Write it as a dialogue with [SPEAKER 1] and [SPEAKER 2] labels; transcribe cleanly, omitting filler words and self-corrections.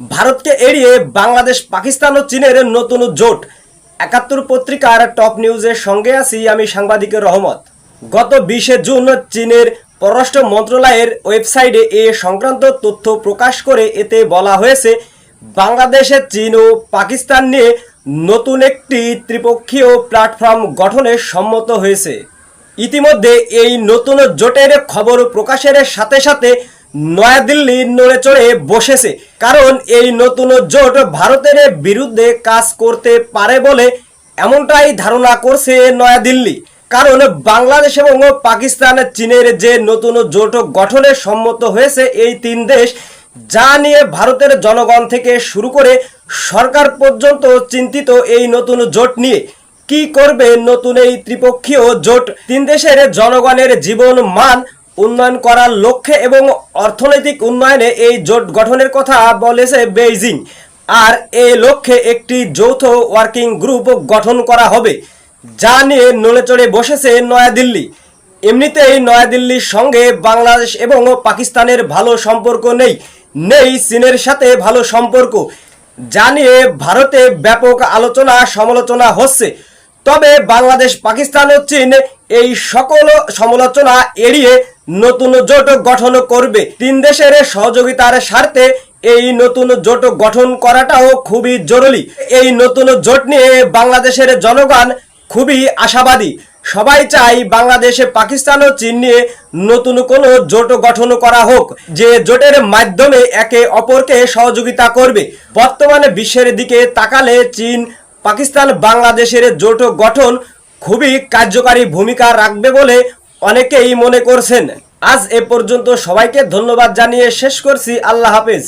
[SPEAKER 1] ভারতকে এড়িয়ে বাংলাদেশ পাকিস্তান ও চীনের নতুন জোট। ৭১ পত্রিকার টপ নিউজের সঙ্গে আছি আমি সাংবাদিকের রহমত। গত ২০ জুন চীনের পররাষ্ট্র মন্ত্রণালয়ের ওয়েবসাইটে এ সংক্রান্ত তথ্য প্রকাশ করে এতে বলা হয়েছে, বাংলাদেশে চীন ও পাকিস্তান নিয়ে নতুন একটি ত্রিপক্ষীয় প্ল্যাটফর্ম গঠনে সম্মত হয়েছে। ইতিমধ্যে এই নতুন জোটের খবর প্রকাশের সাথে সাথে নয়াদিল্লি নড়ে চড়ে বসেছে, কারণ এই নতুন জোট ভারতের বিরুদ্ধে কাজ করতে পারে বলে এমনটাই ধারণা করছে নয়াদিল্লি। কারণ বাংলাদেশ এবং পাকিস্তান চীনের যে নতুন জোট গঠনে সম্মত হয়েছে, এই তিন দেশ, যা নিয়ে ভারতের জনগণ থেকে শুরু করে সরকার পর্যন্ত চিন্তিত। এই নতুন জোট নিয়ে কি করবে নতুন এই ত্রিপক্ষীয় জোট? তিন দেশের জনগণের জীবন মান উন্নয়ন করার লক্ষ্যে এবং অর্থনৈতিক উন্নয়নে এই জোট গঠনের কথা বলেছে বেইজিং। আর এই লক্ষ্যে একটি যৌথ ওয়ার্কিং গ্রুপ গঠন করা হবে, যা নিয়ে নড়েচড়ে বসেছে নয়াদিল্লি। এমনিতেই নয়াদিল্লির সঙ্গে বাংলাদেশ এবং পাকিস্তানের ভালো সম্পর্ক নেই চীনের সাথে ভালো সম্পর্ক, যা নিয়ে ভারতে ব্যাপক আলোচনা সমালোচনা হচ্ছে। তবে বাংলাদেশ, পাকিস্তান ও চীন এই সকল সমালোচনা এড়িয়ে নতুন জোট গঠন করবে। তিন দেশের সহযোগিতার স্বার্থে এই নতুন জোট গঠন করাটাও খুবই জরুরি। এই নতুন জোট নিয়ে বাংলাদেশের জনগণ খুবই আশাবাদী। সবাই চাই বাংলাদেশে পাকিস্তান ও চীন নিয়ে নতুন কোনো জোট গঠন করা হোক, যে জোটের মাধ্যমে একে অপরকে সহযোগিতা করবে। বর্তমানে বিশ্বের দিকে তাকালে চীন, পাকিস্তান, বাংলাদেশের জোট গঠন খুবই কার্যকারী ভূমিকা রাখবে বলে অনেকেই মনে করছেন। আজ এ পর্যন্ত, সবাইকে ধন্যবাদ জানিয়ে শেষ করছি। আল্লাহ হাফেজ।